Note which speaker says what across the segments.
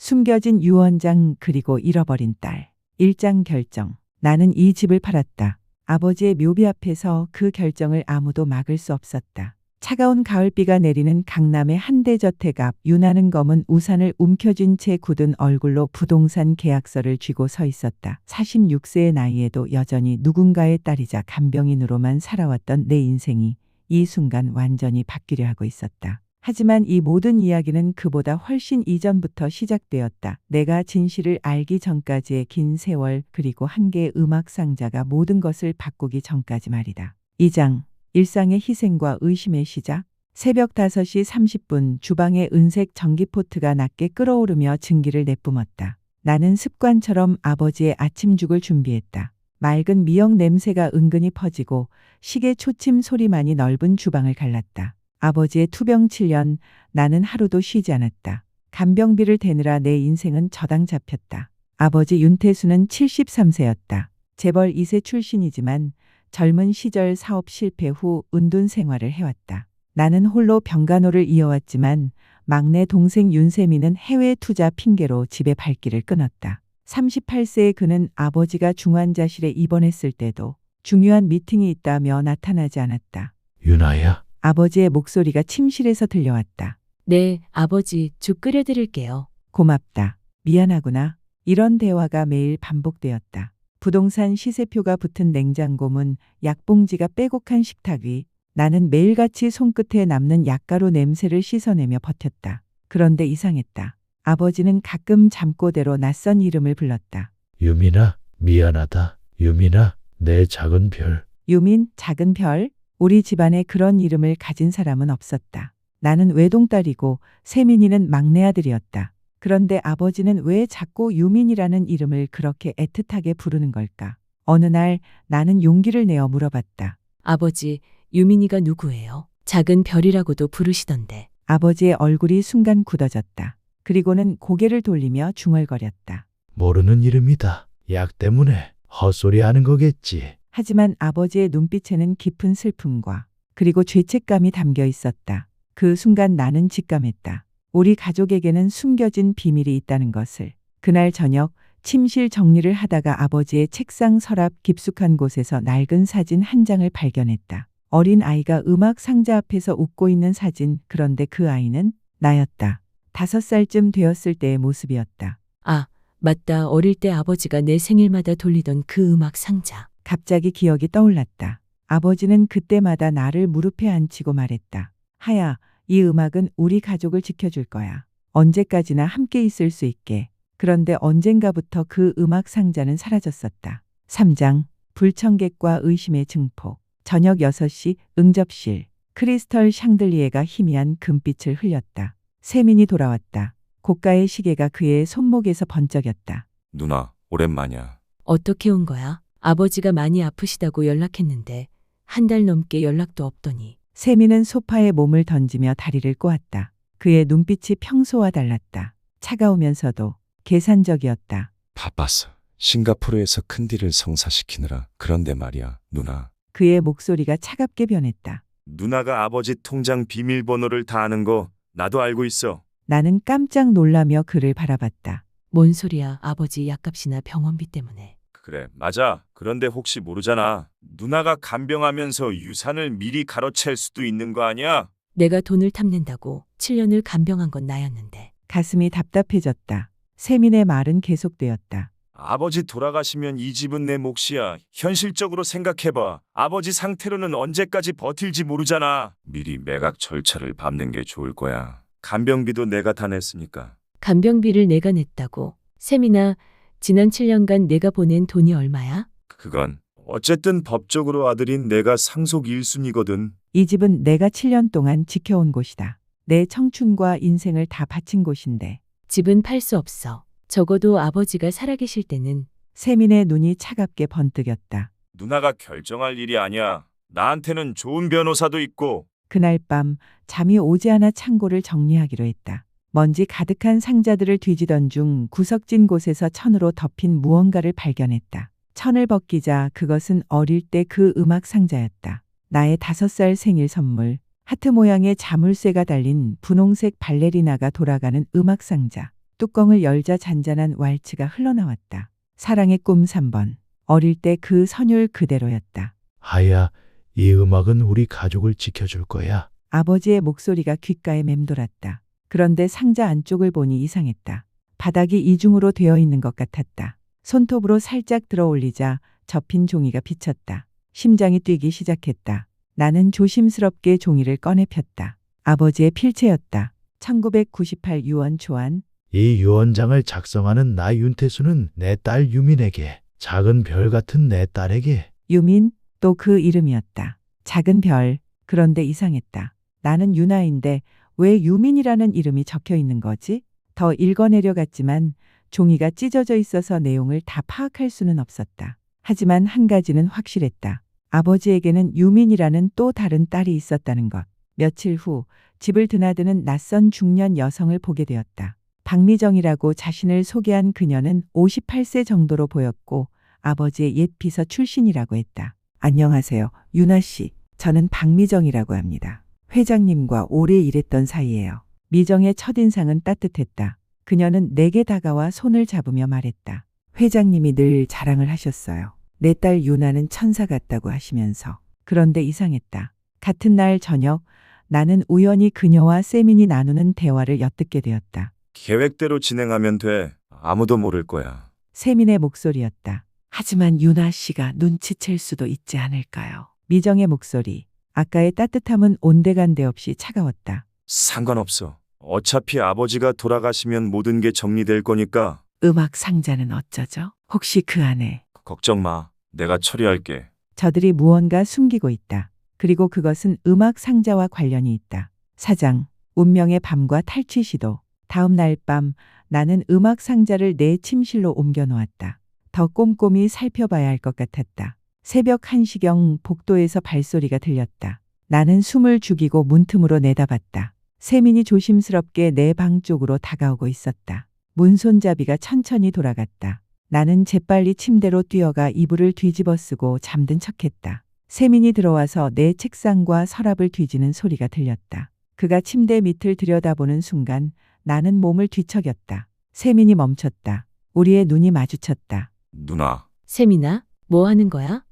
Speaker 1: 숨겨진 유언장 그리고 잃어버린 딸. 일장 결정. 나는 이 집을 팔았다. 아버지의 묘비 앞에서 그 결정을 아무도 막을 수 없었다. 차가운 가을비가 내리는 강남의 한대저택 앞 유나는 검은 우산을 움켜쥔 채 굳은 얼굴로 부동산 계약서를 쥐고 서 있었다. 46세의 나이에도 여전히 누군가의 딸이자 간병인으로만 살아왔던 내 인생이 이 순간 완전히 바뀌려 하고 있었다. 하지만 이 모든 이야기는 그보다 훨씬 이전부터 시작되었다. 내가 진실을 알기 전까지의 긴 세월 그리고 한 개의 음악 상자가 모든 것을 바꾸기 전까지 말이다. 2장. 일상의 희생과 의심의 시작. 새벽 5시 30분 주방의 은색 전기포트가 낮게 끓어오르며 증기를 내뿜었다. 나는 습관처럼 아버지의 아침죽을 준비했다. 맑은 미역 냄새가 은근히 퍼지고 시계 초침 소리만이 넓은 주방을 갈랐다. 아버지의 투병 7년, 나는 하루도 쉬지 않았다. 간병비를 대느라 내 인생은 저당 잡혔다. 아버지 윤태수는 73세였다. 재벌 2세 출신이지만 젊은 시절 사업 실패 후 은둔 생활을 해왔다. 나는 홀로 병간호를 이어왔지만 막내 동생 윤세민은 해외 투자 핑계로 집에 발길을 끊었다. 38세의 그는 아버지가 중환자실에 입원했을 때도 중요한 미팅이 있다며 나타나지 않았다.
Speaker 2: 유나야?
Speaker 1: 아버지의 목소리가 침실에서 들려왔다.
Speaker 3: 네, 아버지, 죽 끓여드릴게요.
Speaker 1: 고맙다. 미안하구나. 이런 대화가 매일 반복되었다. 부동산 시세표가 붙은 냉장고 문, 약봉지가 빼곡한 식탁 위. 나는 매일같이 손끝에 남는 약가루 냄새를 씻어내며 버텼다. 그런데 이상했다. 아버지는 가끔 잠꼬대로 낯선 이름을 불렀다.
Speaker 2: 유민아, 미안하다. 유민아, 내 작은 별.
Speaker 1: 유민, 작은 별? 우리 집안에 그런 이름을 가진 사람은 없었다. 나는 외동딸이고 세민이는 막내 아들이었다. 그런데 아버지는 왜 자꾸 유민이라는 이름을 그렇게 애틋하게 부르는 걸까? 어느 날 나는 용기를 내어 물어봤다.
Speaker 3: 아버지, 유민이가 누구예요? 작은 별이라고도 부르시던데.
Speaker 1: 아버지의 얼굴이 순간 굳어졌다. 그리고는 고개를 돌리며 중얼거렸다.
Speaker 2: 모르는 이름이다. 약 때문에 헛소리 하는 거겠지.
Speaker 1: 하지만 아버지의 눈빛에는 깊은 슬픔과 그리고 죄책감이 담겨 있었다. 그 순간 나는 직감했다. 우리 가족에게는 숨겨진 비밀이 있다는 것을. 그날 저녁 침실 정리를 하다가 아버지의 책상 서랍 깊숙한 곳에서 낡은 사진 한 장을 발견했다. 어린 아이가 음악 상자 앞에서 웃고 있는 사진. 그런데 그 아이는 나였다. 5살쯤 되었을 때의 모습이었다.
Speaker 3: 아, 맞다. 어릴 때 아버지가 내 생일마다 돌리던 그 음악 상자.
Speaker 1: 갑자기 기억이 떠올랐다. 아버지는 그때마다 나를 무릎에 앉히고 말했다. 하야, 이 음악은 우리 가족을 지켜줄 거야. 언제까지나 함께 있을 수 있게. 그런데 언젠가부터 그 음악 상자는 사라졌었다. 3장. 불청객과 의심의 증폭. 저녁 6시 응접실. 크리스털 샹들리에가 희미한 금빛을 흘렸다. 세민이 돌아왔다. 고가의 시계가 그의 손목에서 번쩍였다.
Speaker 4: 누나, 오랜만이야.
Speaker 3: 어떻게 온 거야? 아버지가 많이 아프시다고 연락했는데 한 달 넘게 연락도 없더니.
Speaker 1: 세민은 소파에 몸을 던지며 다리를 꼬았다. 그의 눈빛이 평소와 달랐다. 차가우면서도 계산적이었다.
Speaker 4: 바빴어. 싱가포르에서 큰딜을 성사시키느라. 그런데 말이야, 누나.
Speaker 1: 그의 목소리가 차갑게 변했다.
Speaker 4: 누나가 아버지 통장 비밀번호를 다 아는 거 나도 알고 있어.
Speaker 1: 나는 깜짝 놀라며 그를 바라봤다.
Speaker 3: 뭔 소리야, 아버지 약값이나 병원비 때문에.
Speaker 4: 그래, 맞아. 그런데 혹시 모르잖아. 누나가 간병하면서 유산을 미리 가로챌 수도 있는 거 아니야?
Speaker 3: 내가 돈을 탐낸다고 7년을 간병한 건 나였는데.
Speaker 1: 가슴이 답답해졌다. 세민의 말은 계속되었다.
Speaker 4: 아버지 돌아가시면 이 집은 내 몫이야. 현실적으로 생각해봐. 아버지 상태로는 언제까지 버틸지 모르잖아. 미리 매각 절차를 밟는 게 좋을 거야. 간병비도 내가 다 냈으니까.
Speaker 3: 간병비를 내가 냈다고. 세민아, 지난 7년간 내가 보낸 돈이 얼마야?
Speaker 4: 그건 어쨌든 법적으로 아들인 내가 상속 1순위거든.
Speaker 1: 이 집은 내가 7년 동안 지켜온 곳이다. 내 청춘과 인생을 다 바친 곳인데.
Speaker 3: 집은 팔 수 없어. 적어도 아버지가 살아계실 때는.
Speaker 1: 세민의 눈이 차갑게 번뜩였다.
Speaker 4: 누나가 결정할 일이 아니야. 나한테는 좋은 변호사도 있고.
Speaker 1: 그날 밤 잠이 오지 않아 창고를 정리하기로 했다. 먼지 가득한 상자들을 뒤지던 중 구석진 곳에서 천으로 덮인 무언가를 발견했다. 천을 벗기자 그것은 어릴 때 그 음악 상자였다. 나의 5살 생일 선물. 하트 모양의 자물쇠가 달린 분홍색 발레리나가 돌아가는 음악 상자. 뚜껑을 열자 잔잔한 왈츠가 흘러나왔다. 사랑의 꿈 3번. 어릴 때 그 선율 그대로였다.
Speaker 2: 하야, 이 음악은 우리 가족을 지켜줄 거야.
Speaker 1: 아버지의 목소리가 귓가에 맴돌았다. 그런데 상자 안쪽을 보니 이상했다. 바닥이 이중으로 되어 있는 것 같았다. 손톱으로 살짝 들어 올리자 접힌 종이가 비쳤다. 심장이 뛰기 시작했다. 나는 조심스럽게 종이를 꺼내 폈다. 아버지의 필체였다. 1998 유언 초안.
Speaker 2: 이 유언장을 작성하는 나 윤태수는 내 딸 유민에게, 작은 별 같은 내 딸에게.
Speaker 1: 유민, 또 그 이름이었다. 작은 별. 그런데 이상했다. 나는 유나인데 왜 유민이라는 이름이 적혀 있는 거지? 더 읽어내려갔지만 종이가 찢어져 있어서 내용을 다 파악할 수는 없었다. 하지만 한 가지는 확실했다. 아버지에게는 유민이라는 또 다른 딸이 있었다는 것. 며칠 후 집을 드나드는 낯선 중년 여성을 보게 되었다. 박미정이라고 자신을 소개한 그녀는 58세 정도로 보였고 아버지의 옛 비서 출신이라고 했다. 안녕하세요, 유나 씨. 저는 박미정이라고 합니다. 회장님과 오래 일했던 사이예요. 미정의 첫인상은 따뜻했다. 그녀는 내게 다가와 손을 잡으며 말했다. 회장님이 늘 자랑을 하셨어요. 내 딸 유나는 천사 같다고 하시면서. 그런데 이상했다. 같은 날 저녁 나는 우연히 그녀와 세민이 나누는 대화를 엿듣게 되었다.
Speaker 4: 계획대로 진행하면 돼. 아무도 모를 거야.
Speaker 1: 세민의 목소리였다. 하지만 유나 씨가 눈치챌 수도 있지 않을까요? 미정의 목소리. 아까의 따뜻함은 온데간데 없이 차가웠다.
Speaker 4: 상관없어. 어차피 아버지가 돌아가시면 모든 게 정리될 거니까
Speaker 1: 음악 상자는 어쩌죠? 혹시 그 안에
Speaker 4: 걱정 마. 내가 처리할게.
Speaker 1: 저들이 무언가 숨기고 있다. 그리고 그것은 음악 상자와 관련이 있다. 사장, 운명의 밤과 탈취 시도. 다음 날 밤 나는 음악 상자를 내 침실로 옮겨 놓았다. 더 꼼꼼히 살펴봐야 할 것 같았다. 새벽 1시경 복도에서 발소리가 들렸다. 나는 숨을 죽이고 문틈으로 내다봤다. 세민이 조심스럽게 내 방 쪽으로 다가오고 있었다. 문손잡이가 천천히 돌아갔다. 나는 재빨리 침대로 뛰어가 이불을 뒤집어 쓰고 잠든 척했다. 세민이 들어와서 내 책상과 서랍을 뒤지는 소리가 들렸다. 그가 침대 밑을 들여다보는 순간 나는 몸을 뒤척였다. 세민이 멈췄다. 우리의 눈이 마주쳤다.
Speaker 4: 누나.
Speaker 3: 세민아, 뭐 하는 거야?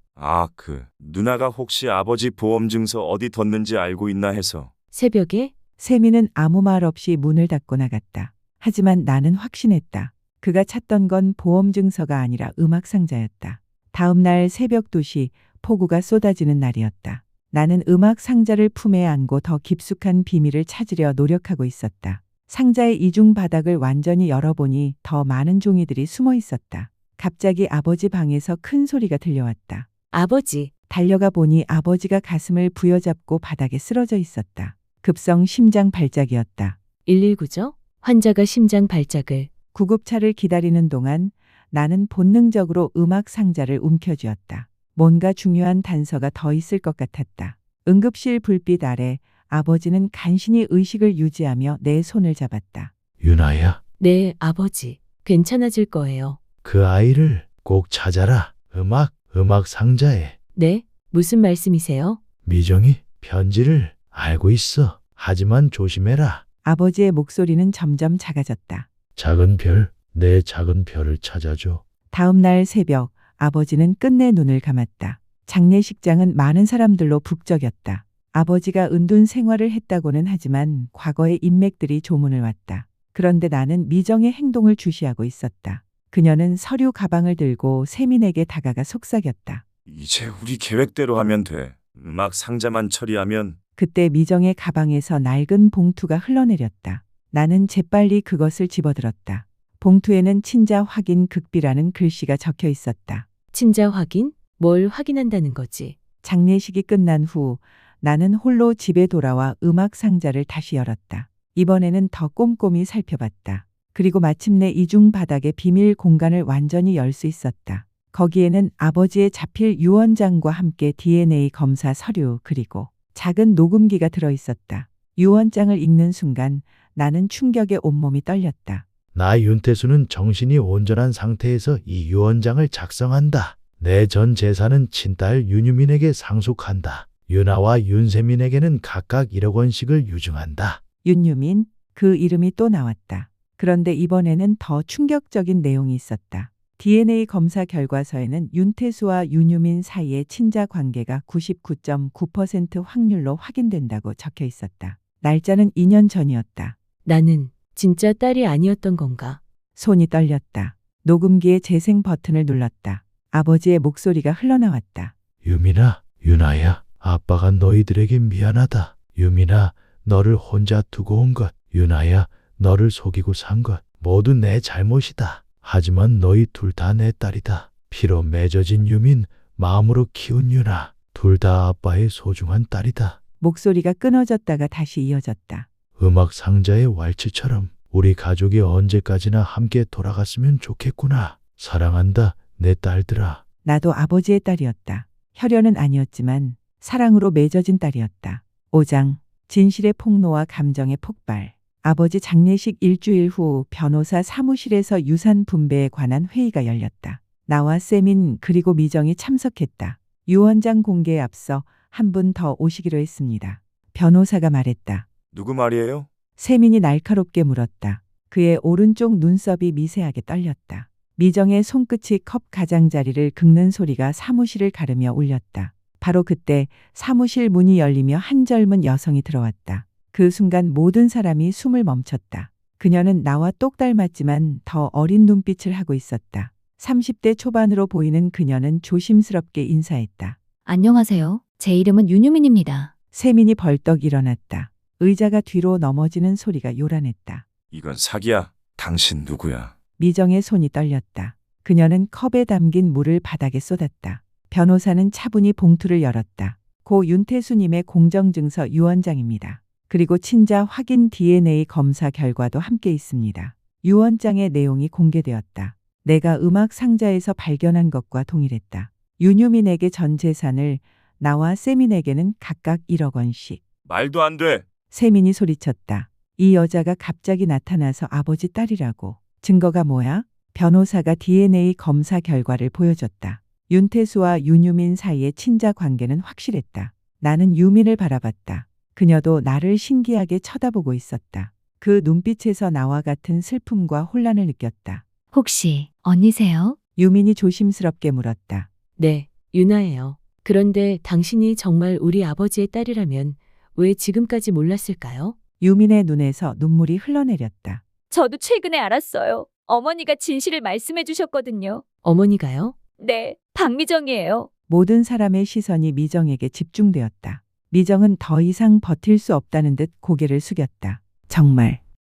Speaker 4: 누나가 혹시 아버지 보험 증서 어디 뒀는지 알고 있나 해서.
Speaker 3: 새벽에?
Speaker 1: 세민은 아무 말 없이 문을 닫고 나갔다. 하지만 나는 확신했다. 그가 찾던 건 보험 증서가 아니라 음악 상자였다. 다음 날 새벽 2시 폭우가 쏟아지는 날이었다. 나는 음악 상자를 품에 안고 더 깊숙한 비밀을 찾으려 노력하고 있었다. 상자의 이중 바닥을 완전히 열어보니 더 많은 종이들이 숨어 있었다. 갑자기 아버지 방에서 큰 소리가 들려왔다.
Speaker 3: 아버지.
Speaker 1: 달려가 보니 아버지가 가슴을 부여잡고 바닥에 쓰러져 있었다. 급성 심장 발작이었다.
Speaker 3: 119죠? 환자가 심장 발작을.
Speaker 1: 구급차를 기다리는 동안 나는 본능적으로 음악 상자를 움켜쥐었다. 뭔가 중요한 단서가 더 있을 것 같았다. 응급실 불빛 아래 아버지는 간신히 의식을 유지하며 내 손을 잡았다.
Speaker 2: 유나야,
Speaker 3: 네, 아버지. 괜찮아질 거예요.
Speaker 2: 그 아이를 꼭 찾아라. 음악 상자에.
Speaker 3: 네? 무슨 말씀이세요?
Speaker 2: 미정이 편지를 알고 있어. 하지만 조심해라.
Speaker 1: 아버지의 목소리는 점점 작아졌다.
Speaker 2: 작은 별, 내 작은 별을 찾아줘.
Speaker 1: 다음 날 새벽 아버지는 끝내 눈을 감았다. 장례식장은 많은 사람들로 북적였다. 아버지가 은둔 생활을 했다고는 하지만 과거의 인맥들이 조문을 왔다. 그런데 나는 미정의 행동을 주시하고 있었다. 그녀는 서류 가방을 들고 세민에게 다가가 속삭였다.
Speaker 4: 이제 우리 계획대로 하면 돼. 음악 상자만 처리하면.
Speaker 1: 그때 미정의 가방에서 낡은 봉투가 흘러내렸다. 나는 재빨리 그것을 집어들었다. 봉투에는 친자 확인 극비라는 글씨가 적혀 있었다.
Speaker 3: 친자 확인? 뭘 확인한다는 거지?
Speaker 1: 장례식이 끝난 후 나는 홀로 집에 돌아와 음악 상자를 다시 열었다. 이번에는 더 꼼꼼히 살펴봤다. 그리고 마침내 이중 바닥의 비밀 공간을 완전히 열 수 있었다. 거기에는 아버지의 자필 유언장과 함께 DNA 검사 서류 그리고 작은 녹음기가 들어 있었다. 유언장을 읽는 순간 나는 충격에 온몸이 떨렸다.
Speaker 2: 나 윤태수는 정신이 온전한 상태에서 이 유언장을 작성한다. 내 전 재산은 친딸 윤유민에게 상속한다. 유나와 윤세민에게는 각각 1억 원씩을 유증한다.
Speaker 1: 윤유민, 그 이름이 또 나왔다. 그런데 이번에는 더 충격적인 내용이 있었다. DNA 검사 결과서에는 윤태수와 윤유민 사이의 친자 관계가 99.9% 확률로 확인된다고 적혀 있었다. 날짜는 2년 전이었다.
Speaker 3: 나는 진짜 딸이 아니었던 건가?
Speaker 1: 손이 떨렸다. 녹음기의 재생 버튼을 눌렀다. 아버지의 목소리가 흘러나왔다.
Speaker 2: 유민아, 유나야, 아빠가 너희들에게 미안하다. 유민아, 너를 혼자 두고 온 것, 유나야, 너를 속이고 산 것, 모두 내 잘못이다. 하지만 너희 둘 다 내 딸이다. 피로 맺어진 유민, 마음으로 키운 유나, 둘 다 아빠의 소중한 딸이다.
Speaker 1: 목소리가 끊어졌다가 다시 이어졌다.
Speaker 2: 음악 상자의 왈츠처럼 우리 가족이 언제까지나 함께 돌아갔으면 좋겠구나. 사랑한다, 내 딸들아.
Speaker 1: 나도 아버지의 딸이었다. 혈연은 아니었지만 사랑으로 맺어진 딸이었다. 5장 진실의 폭로와 감정의 폭발. 아버지 장례식 일주일 후 변호사 사무실에서 유산 분배에 관한 회의가 열렸다. 나와 세민 그리고 미정이 참석했다. 유언장 공개에 앞서 한 분 더 오시기로 했습니다. 변호사가 말했다.
Speaker 4: 누구 말이에요?
Speaker 1: 세민이 날카롭게 물었다. 그의 오른쪽 눈썹이 미세하게 떨렸다. 미정의 손끝이 컵 가장자리를 긁는 소리가 사무실을 가르며 울렸다. 바로 그때 사무실 문이 열리며 한 젊은 여성이 들어왔다. 그 순간 모든 사람이 숨을 멈췄다. 그녀는 나와 똑 닮았지만 더 어린 눈빛을 하고 있었다. 30대 초반으로 보이는 그녀는 조심스럽게 인사했다.
Speaker 5: 안녕하세요. 제 이름은 윤유민입니다.
Speaker 1: 세민이 벌떡 일어났다. 의자가 뒤로 넘어지는 소리가 요란했다.
Speaker 4: 이건 사기야. 당신 누구야?
Speaker 1: 미정의 손이 떨렸다. 그녀는 컵에 담긴 물을 바닥에 쏟았다. 변호사는 차분히 봉투를 열었다. 고 윤태수님의 공정증서 유언장입니다. 그리고 친자 확인 DNA 검사 결과도 함께 있습니다. 유언장의 내용이 공개되었다. 내가 음악 상자에서 발견한 것과 동일했다. 윤유민에게 전 재산을, 나와 세민에게는 각각 1억 원씩.
Speaker 4: 말도 안 돼.
Speaker 1: 세민이 소리쳤다. 이 여자가 갑자기 나타나서 아버지 딸이라고. 증거가 뭐야? 변호사가 DNA 검사 결과를 보여줬다. 윤태수와 윤유민 사이의 친자 관계는 확실했다. 나는 유민을 바라봤다. 그녀도 나를 신기하게 쳐다보고 있었다. 그 눈빛에서 나와 같은 슬픔과 혼란을 느꼈다.
Speaker 5: 혹시 언니세요?
Speaker 1: 유민이 조심스럽게 물었다.
Speaker 3: 네, 유나예요. 그런데 당신이 정말 우리 아버지의 딸이라면 왜 지금까지 몰랐을까요?
Speaker 1: 유민의 눈에서 눈물이 흘러내렸다.
Speaker 6: 저도 최근에 알았어요. 어머니가 진실을 말씀해 주셨거든요.
Speaker 3: 어머니가요?
Speaker 6: 네, 박미정이에요.
Speaker 1: 모든 사람의 시선이 미정에게 집중되었다. 미정은 더 이상 버틸 수 없다는 듯 고개를 숙였다.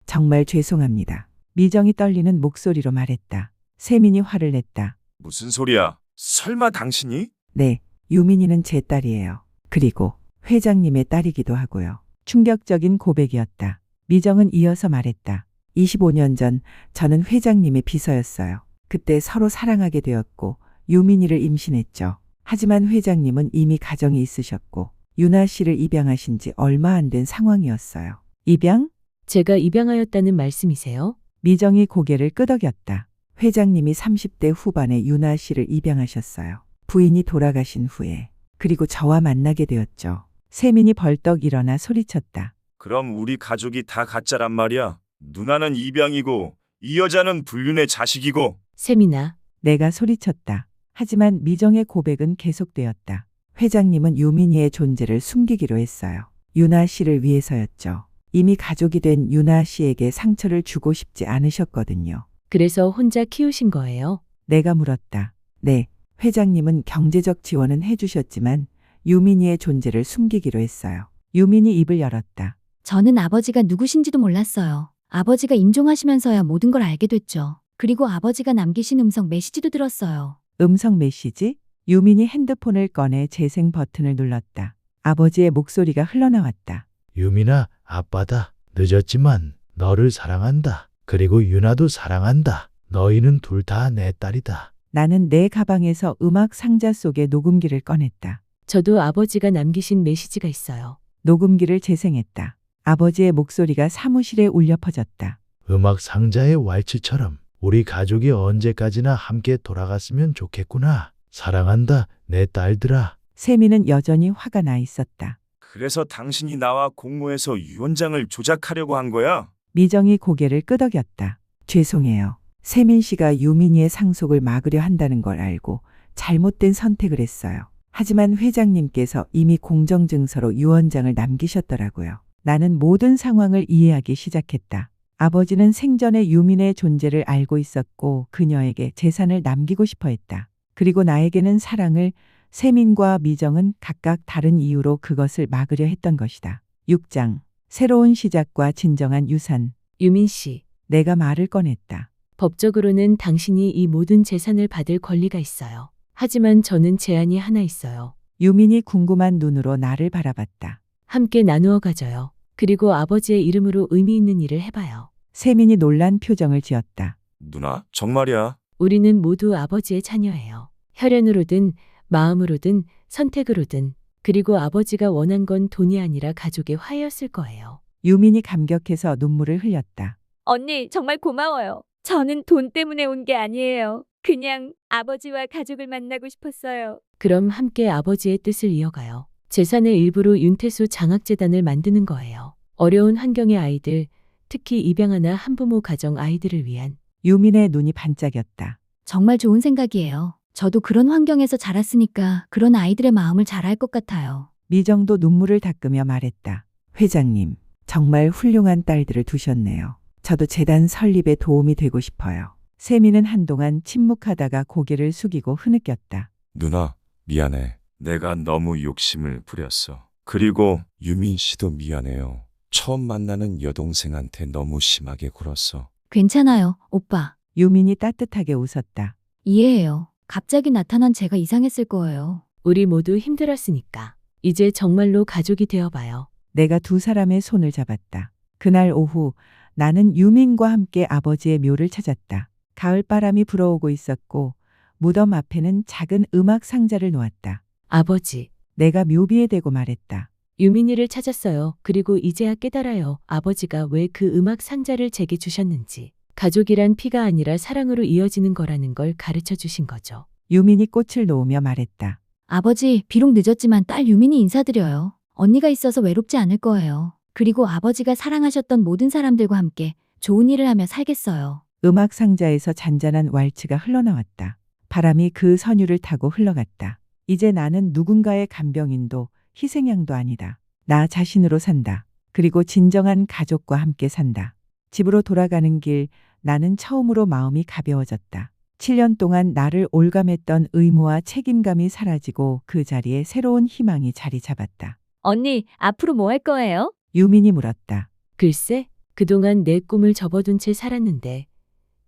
Speaker 1: 정말 죄송합니다. 미정이 떨리는 목소리로 말했다. 세민이 화를 냈다.
Speaker 4: 무슨 소리야? 설마 당신이?
Speaker 1: 네, 유민이는 제 딸이에요. 그리고 회장님의 딸이기도 하고요. 충격적인 고백이었다. 미정은 이어서 말했다. 25년 전 저는 회장님의 비서였어요. 그때 서로 사랑하게 되었고 유민이를 임신했죠. 하지만 회장님은 이미 가정이 있으셨고 유나 씨를 입양하신 지 얼마 안 된 상황이었어요. 입양?
Speaker 3: 제가 입양하였다는 말씀이세요?
Speaker 1: 미정이 고개를 끄덕였다. 회장님이 30대 후반에 유나 씨를 입양하셨어요. 부인이 돌아가신 후에. 그리고 저와 만나게 되었죠. 세민이 벌떡 일어나 소리쳤다.
Speaker 4: 그럼 우리 가족이 다 가짜란 말이야. 누나는 입양이고 이 여자는 불륜의 자식이고.
Speaker 3: 세민아,
Speaker 1: 내가 소리쳤다. 하지만 미정의 고백은 계속되었다. 회장님은 유민이의 존재를 숨기기로 했어요. 유나 씨를 위해서였죠. 이미 가족이 된 유나 씨에게 상처를 주고 싶지 않으셨거든요.
Speaker 3: 그래서 혼자 키우신 거예요?
Speaker 1: 내가 물었다. 네, 회장님은 경제적 지원은 해주셨지만 유민이의 존재를 숨기기로 했어요. 유민이 입을 열었다.
Speaker 5: 저는 아버지가 누구신지도 몰랐어요. 아버지가 임종하시면서야 모든 걸 알게 됐죠. 그리고 아버지가 남기신 음성 메시지도 들었어요.
Speaker 1: 음성 메시지? 유민이 핸드폰을 꺼내 재생 버튼을 눌렀다. 아버지의 목소리가 흘러나왔다.
Speaker 2: 유민아, 아빠다. 늦었지만 너를 사랑한다. 그리고 유나도 사랑한다. 너희는 둘 다 내 딸이다.
Speaker 1: 나는 내 가방에서 음악 상자 속에 녹음기를 꺼냈다.
Speaker 3: 저도 아버지가 남기신 메시지가 있어요.
Speaker 1: 녹음기를 재생했다. 아버지의 목소리가 사무실에 울려 퍼졌다.
Speaker 2: 음악 상자의 왈츠처럼 우리 가족이 언제까지나 함께 돌아갔으면 좋겠구나. 사랑한다, 내 딸들아.
Speaker 1: 세미는 여전히 화가 나 있었다.
Speaker 4: 그래서 당신이 나와 공모해서 유언장을 조작하려고 한 거야?
Speaker 1: 미정이 고개를 끄덕였다. 죄송해요. 세민 씨가 유민이의 상속을 막으려 한다는 걸 알고 잘못된 선택을 했어요. 하지만 회장님께서 이미 공정증서로 유언장을 남기셨더라고요. 나는 모든 상황을 이해하기 시작했다. 아버지는 생전에 유민의 존재를 알고 있었고 그녀에게 재산을 남기고 싶어 했다. 그리고 나에게는 사랑을, 세민과 미정은 각각 다른 이유로 그것을 막으려 했던 것이다. 6장. 새로운 시작과 진정한 유산.
Speaker 3: 유민 씨,
Speaker 1: 내가 말을 꺼냈다.
Speaker 3: 법적으로는 당신이 이 모든 재산을 받을 권리가 있어요. 하지만 저는 제안이 하나 있어요.
Speaker 1: 유민이 궁금한 눈으로 나를 바라봤다.
Speaker 3: 함께 나누어 가져요. 그리고 아버지의 이름으로 의미 있는 일을 해봐요.
Speaker 1: 세민이 놀란 표정을 지었다.
Speaker 4: 누나, 정말이야?
Speaker 3: 우리는 모두 아버지의 자녀예요. 혈연으로든 마음으로든 선택으로든. 그리고 아버지가 원한 건 돈이 아니라 가족의 화해였을 거예요.
Speaker 1: 유민이 감격해서 눈물을 흘렸다.
Speaker 6: 언니, 정말 고마워요. 저는 돈 때문에 온 게 아니에요. 그냥 아버지와 가족을 만나고 싶었어요.
Speaker 3: 그럼 함께 아버지의 뜻을 이어가요. 재산의 일부로 윤태수 장학재단을 만드는 거예요. 어려운 환경의 아이들, 특히 입양하나 한부모 가정 아이들을 위한.
Speaker 1: 유민의 눈이 반짝였다.
Speaker 5: 정말 좋은 생각이에요. 저도 그런 환경에서 자랐으니까 그런 아이들의 마음을 잘 알 것 같아요.
Speaker 1: 미정도 눈물을 닦으며 말했다. 회장님, 정말 훌륭한 딸들을 두셨네요. 저도 재단 설립에 도움이 되고 싶어요. 세민은 한동안 침묵하다가 고개를 숙이고 흐느꼈다.
Speaker 4: 누나, 미안해. 내가 너무 욕심을 부렸어. 그리고 유민 씨도 미안해요. 처음 만나는 여동생한테 너무 심하게 굴었어.
Speaker 5: 괜찮아요, 오빠.
Speaker 1: 유민이 따뜻하게 웃었다.
Speaker 5: 이해해요. 갑자기 나타난 제가 이상했을 거예요.
Speaker 3: 우리 모두 힘들었으니까. 이제 정말로 가족이 되어봐요.
Speaker 1: 내가 두 사람의 손을 잡았다. 그날 오후 나는 유민과 함께 아버지의 묘를 찾았다. 가을바람이 불어오고 있었고 무덤 앞에는 작은 음악 상자를 놓았다.
Speaker 3: 아버지,
Speaker 1: 내가 묘비에 대고 말했다.
Speaker 3: 유민이를 찾았어요. 그리고 이제야 깨달아요. 아버지가 왜 그 음악 상자를 제게 주셨는지. 가족이란 피가 아니라 사랑으로 이어지는 거라는 걸 가르쳐 주신 거죠.
Speaker 1: 유민이 꽃을 놓으며 말했다.
Speaker 5: 아버지, 비록 늦었지만 딸 유민이 인사드려요. 언니가 있어서 외롭지 않을 거예요. 그리고 아버지가 사랑하셨던 모든 사람들과 함께 좋은 일을 하며 살겠어요.
Speaker 1: 음악 상자에서 잔잔한 왈츠가 흘러나왔다. 바람이 그 선율을 타고 흘러갔다. 이제 나는 누군가의 간병인도 희생양도 아니다. 나 자신으로 산다. 그리고 진정한 가족과 함께 산다. 집으로 돌아가는 길 나는 처음으로 마음이 가벼워졌다. 7년 동안 나를 올감했던 의무와 책임감이 사라지고 그 자리에 새로운 희망이 자리 잡았다.
Speaker 6: 언니, 앞으로 뭐 할 거예요?
Speaker 1: 유민이 물었다.
Speaker 3: 글쎄, 그동안 내 꿈을 접어둔 채 살았는데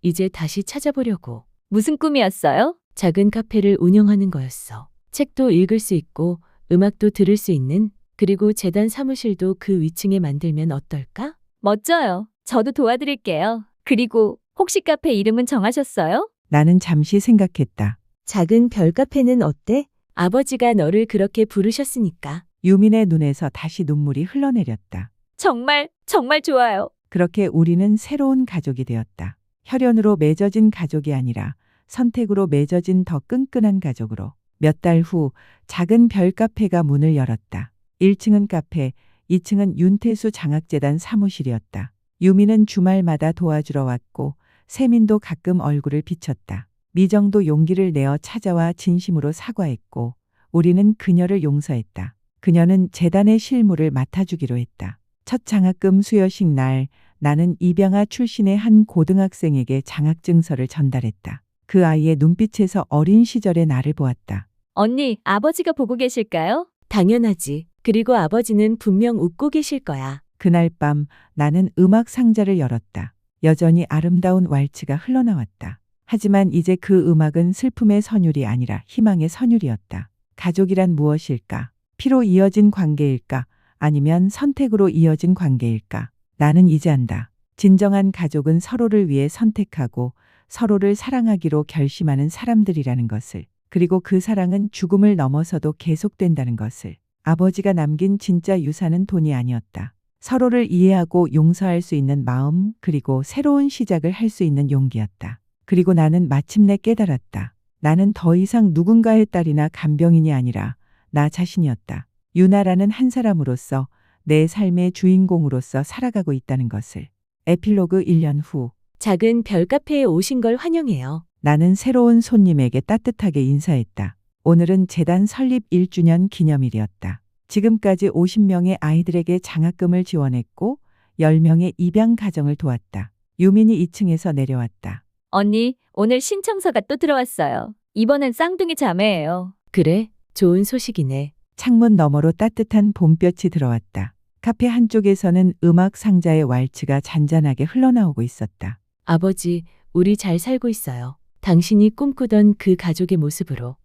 Speaker 3: 이제 다시 찾아보려고.
Speaker 6: 무슨 꿈이었어요?
Speaker 3: 작은 카페를 운영하는 거였어. 책도 읽을 수 있고 음악도 들을 수 있는, 그리고 재단 사무실도 그 위층에 만들면 어떨까?
Speaker 6: 멋져요. 저도 도와드릴게요. 그리고 혹시 카페 이름은 정하셨어요?
Speaker 1: 나는 잠시 생각했다.
Speaker 3: 작은 별 카페는 어때? 아버지가 너를 그렇게 부르셨으니까.
Speaker 1: 유민의 눈에서 다시 눈물이 흘러내렸다.
Speaker 6: 정말 좋아요.
Speaker 1: 그렇게 우리는 새로운 가족이 되었다. 혈연으로 맺어진 가족이 아니라 선택으로 맺어진 더 끈끈한 가족으로. 몇 달 후 작은 별 카페가 문을 열었다. 1층은 카페, 2층은 윤태수 장학재단 사무실이었다. 유미는 주말마다 도와주러 왔고 세민도 가끔 얼굴을 비쳤다. 미정도 용기를 내어 찾아와 진심으로 사과했고 우리는 그녀를 용서했다. 그녀는 재단의 실무를 맡아주기로 했다. 첫 장학금 수여식 날 나는 입양아 출신의 한 고등학생에게 장학증서를 전달했다. 그 아이의 눈빛에서 어린 시절의 나를 보았다.
Speaker 6: 언니, 아버지가 보고 계실까요?
Speaker 3: 당연하지. 그리고 아버지는 분명 웃고 계실 거야.
Speaker 1: 그날 밤 나는 음악 상자를 열었다. 여전히 아름다운 왈츠가 흘러나왔다. 하지만 이제 그 음악은 슬픔의 선율이 아니라 희망의 선율이었다. 가족이란 무엇일까? 피로 이어진 관계일까? 아니면 선택으로 이어진 관계일까? 나는 이제 안다. 진정한 가족은 서로를 위해 선택하고 서로를 사랑하기로 결심하는 사람들이라는 것을. 그리고 그 사랑은 죽음을 넘어서도 계속된다는 것을. 아버지가 남긴 진짜 유산은 돈이 아니었다. 서로를 이해하고 용서할 수 있는 마음, 그리고 새로운 시작을 할 수 있는 용기였다. 그리고 나는 마침내 깨달았다. 나는 더 이상 누군가의 딸이나 간병인이 아니라 나 자신이었다. 유나라는 한 사람으로서 내 삶의 주인공으로서 살아가고 있다는 것을. 에필로그 1년 후
Speaker 3: 작은 별카페에 오신 걸 환영해요.
Speaker 1: 나는 새로운 손님에게 따뜻하게 인사했다. 오늘은 재단 설립 1주년 기념일이었다. 지금까지 50명의 아이들에게 장학금을 지원했고 10명의 입양 가정을 도왔다. 유민이 2층에서 내려왔다.
Speaker 6: 언니, 오늘 신청서가 또 들어왔어요. 이번엔 쌍둥이 자매예요.
Speaker 3: 그래, 좋은 소식이네.
Speaker 1: 창문 너머로 따뜻한 봄볕이 들어왔다. 카페 한쪽에서는 음악 상자의 왈츠가 잔잔하게 흘러나오고 있었다.
Speaker 3: 아버지, 우리 잘 살고 있어요. 당신이 꿈꾸던 그 가족의 모습으로.